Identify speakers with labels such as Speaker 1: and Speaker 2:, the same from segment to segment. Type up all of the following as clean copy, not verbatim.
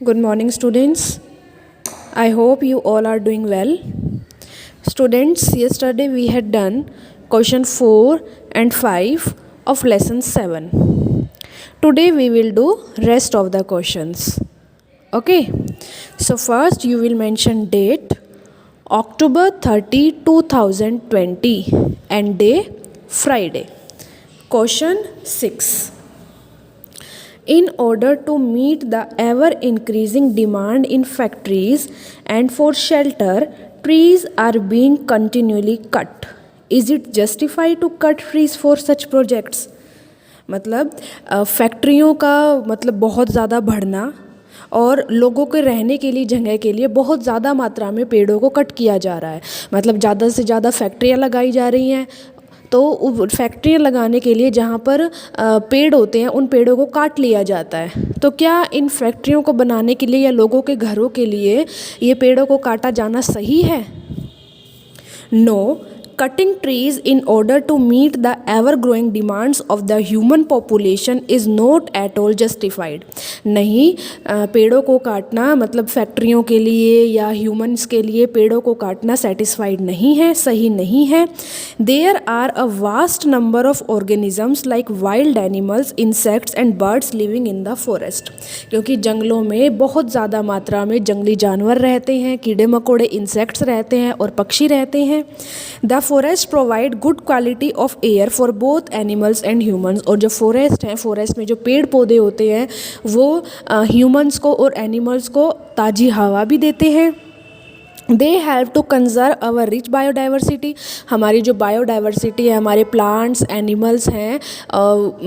Speaker 1: Good morning, students. I hope you all are doing well. Students, yesterday we had done question 4 and 5 of lesson 7. Today we will do rest of the questions. Okay. So first you will mention date October 30, 2020 and day Friday. Question 6. In order to meet the ever increasing demand in factories and for shelter, trees are being continually cut. Is it justified to cut trees for such projects? मतलब फैक्ट्रियों का मतलब बहुत ज़्यादा बढ़ना और लोगों के रहने के लिए जगह के लिए बहुत ज़्यादा मात्रा में पेड़ों को कट किया जा रहा है। मतलब ज़्यादा से ज़्यादा फैक्ट्रियाँ लगाई जा रही हैं, तो फैक्ट्रियाँ लगाने के लिए जहाँ पर पेड़ होते हैं उन पेड़ों को काट लिया जाता है। तो क्या इन फैक्ट्रियों को बनाने के लिए या लोगों के घरों के लिए ये पेड़ों को काटा जाना सही है? No, cutting trees in order to meet the ever growing demands of the human population is not at all justified. नहीं, पेड़ों को काटना मतलब फैक्ट्रियों के लिए या ह्यूमंस के लिए पेड़ों को काटना सेटिस्फाइड नहीं है, सही नहीं है. There are a vast number of organisms like wild animals, insects and birds living in the forest. क्योंकि जंगलों में बहुत ज़्यादा मात्रा में जंगली जानवर रहते हैं, कीड़े मकोड़े इंसेक्ट्स रहते हैं और पक्षी रहते हैं. The forest provide good quality of air for both animals and humans. और जो फॉरेस्ट हैं, फॉरेस्ट में जो पेड़ पौधे होते हैं वो ह्यूमंस को और एनिमल्स को ताज़ी हवा भी देते हैं. They help to conserve our rich biodiversity. हमारी जो बायोडाइवर्सिटी है, हमारे प्लांट्स एनिमल्स हैं,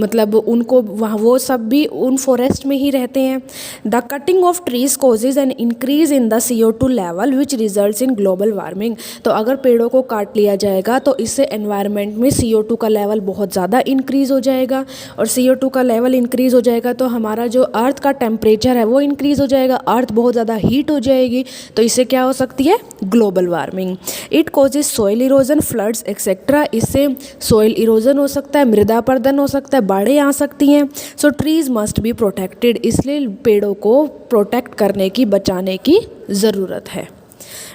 Speaker 1: मतलब उनको वहाँ वो सब भी उन फॉरेस्ट में ही रहते हैं. The cutting of trees causes an increase in the CO2 level which results in global warming. तो अगर पेड़ों को काट लिया जाएगा तो इससे एनवायरनमेंट में CO2 का लेवल बहुत ज़्यादा इंक्रीज़ हो जाएगा. और CO2 का लेवल इंक्रीज़ हो जाएगा तो हमारा जो अर्थ का टेम्परेचर है वो इंक्रीज़ हो जाएगा. अर्थ बहुत ज़्यादा हीट हो जाएगी, तो इससे क्या हो सकती है? Global warming. It causes soil erosion, floods etcetera. इससे सॉइल इरोजन हो सकता है, मृदा अपरदन हो सकता है, बाढ़ें आ सकती हैं. सो ट्रीज मस्ट बी प्रोटेक्टेड. इसलिए पेड़ों को प्रोटेक्ट करने की, बचाने की ज़रूरत है.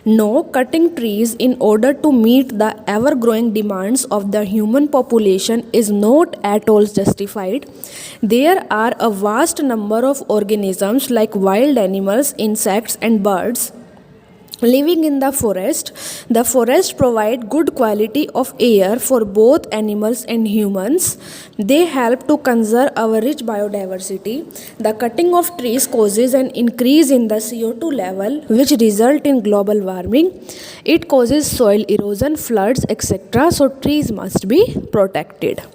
Speaker 1: No, cutting trees in order to meet the ever-growing demands of the human population is not at all justified. There are a vast number of organisms like wild animals, insects and birds living in the forest. The forest provide good quality of air for both animals and humans. They help to conserve our rich biodiversity. The cutting of trees causes an increase in the CO2 level which result in global warming. It causes soil erosion, floods etc. So trees must be protected.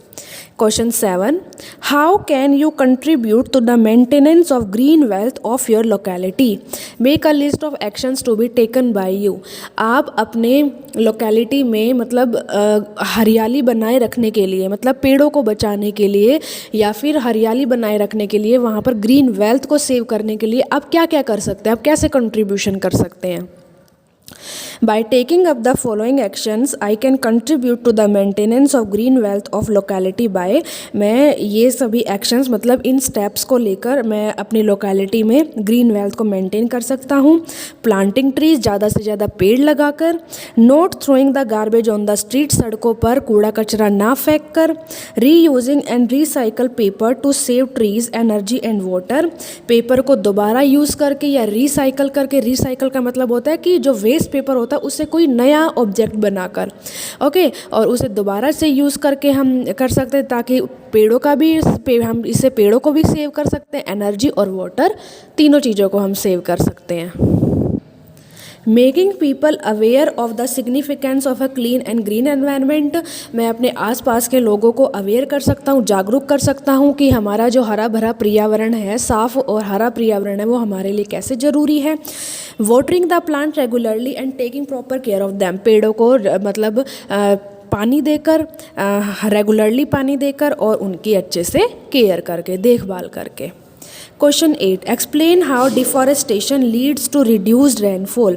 Speaker 1: Question 7. How can you contribute to the maintenance of green wealth of your locality? Make a list of actions to be taken by you. आप अपने locality में मतलब हरियाली बनाए रखने के लिए, मतलब पेड़ों को बचाने के लिए या फिर हरियाली बनाए रखने के लिए, वहाँ पर ग्रीन वेल्थ को सेव करने के लिए आप क्या क्या कर सकते हैं, आप कैसे कंट्रीब्यूशन कर सकते हैं? By taking up the following actions, I can contribute to the maintenance of green wealth of locality by. मैं ये सभी actions मतलब इन steps को लेकर मैं अपनी locality में green wealth को maintain कर सकता हूँ. Planting trees, ज़्यादा से ज़्यादा पेड़ लगाकर. Not throwing the garbage on the street, सड़कों पर कूड़ा कचरा ना फेंक कर. Reusing and recycle paper to save trees, energy and water. Paper को दोबारा यूज़ करके या रिसाइकल करके, रिसाइकल का मतलब होता है कि जो वेस्ट पेपर होता है उससे कोई नया ऑब्जेक्ट बनाकर, ओके, और उसे दोबारा से यूज़ करके हम कर सकते हैं, ताकि पेड़ों का भी हम इससे पेड़ों को भी सेव कर सकते हैं, एनर्जी और वाटर तीनों चीज़ों को हम सेव कर सकते हैं. Making people aware of the significance of a clean and green environment. मैं अपने आसपास के लोगों को अवेयर कर सकता हूँ, जागरूक कर सकता हूँ कि हमारा जो हरा भरा पर्यावरण है, साफ़ और हरा पर्यावरण है, वो हमारे लिए कैसे ज़रूरी है. Watering the plant regularly and taking proper care of them. पेड़ों को मतलब पानी देकर, रेगुलरली पानी देकर और उनकी अच्छे से केयर करके, देखभाल करके. Question 8. Explain how deforestation leads to reduced rainfall.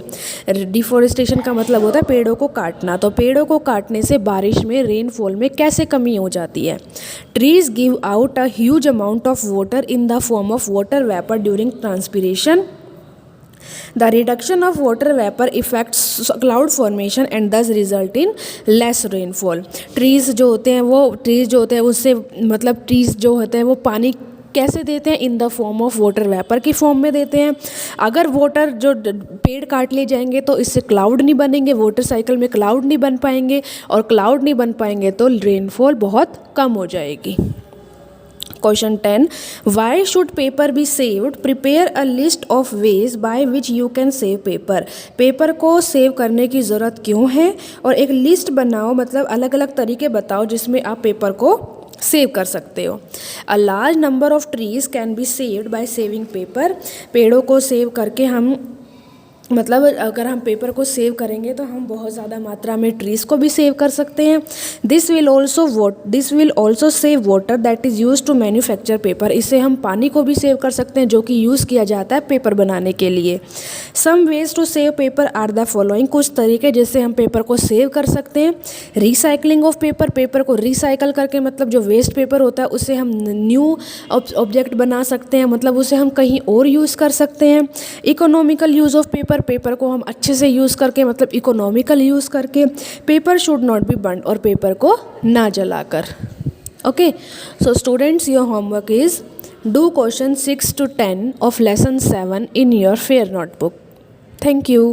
Speaker 1: Deforestation का मतलब होता है पेड़ों को काटना. तो पेड़ों को काटने से बारिश में, रेनफॉल में कैसे कमी हो जाती है? Trees give out a huge amount of water in the form of water vapor during transpiration. The reduction of water vapor affects cloud formation and thus result in less rainfall. Trees जो होते हैं उससे मतलब trees जो होते हैं वो पानी कैसे देते हैं, in the form of water vapour की फॉर्म में देते हैं। अगर वाटर जो पेड़ काट लिए जाएंगे तो इससे क्लाउड नहीं बनेंगे, वाटर साइकिल में क्लाउड नहीं बन पाएंगे, और क्लाउड नहीं बन पाएंगे तो रेनफॉल बहुत कम हो जाएगी। Question 10. Why should paper be saved? Prepare a list of ways by which you can save paper. Paper को सेव करने की ज़रूरत क्यों है, और एक लिस्ट बनाओ, मतलब अलग अलग तरीके बताओ जिसमें आप पेपर को सेव कर सकते हो। A large number of trees can be saved by saving paper. पेड़ों को सेव करके हम मतलब अगर हम पेपर को सेव करेंगे तो हम बहुत ज़्यादा मात्रा में ट्रीज़ को भी सेव कर सकते हैं। This will also save water that is use to manufacture paper. इससे हम पानी को भी सेव कर सकते हैं जो कि यूज़ किया जाता है पेपर बनाने के लिए। Some ways to save paper are the following. कुछ तरीके जिससे हम पेपर को सेव कर सकते हैं। रिसाइकलिंग ऑफ पेपर, पेपर को रिसाइकल करके मतलब जो वेस्ट पेपर होता है उससे हम न्यू ऑब्जेक्ट बना सकते हैं, मतलब उसे हम कहीं और यूज़ कर सकते हैं। Economical use of paper, paper को हम अच्छे से यूज़ करके मतलब इकोनॉमिकल यूज़ करके। Paper should not be burn, और पेपर को ना जलाकर। Okay, so students, your homework is do question 6 to 10 of lesson 7 in your fair notebook. Thank you.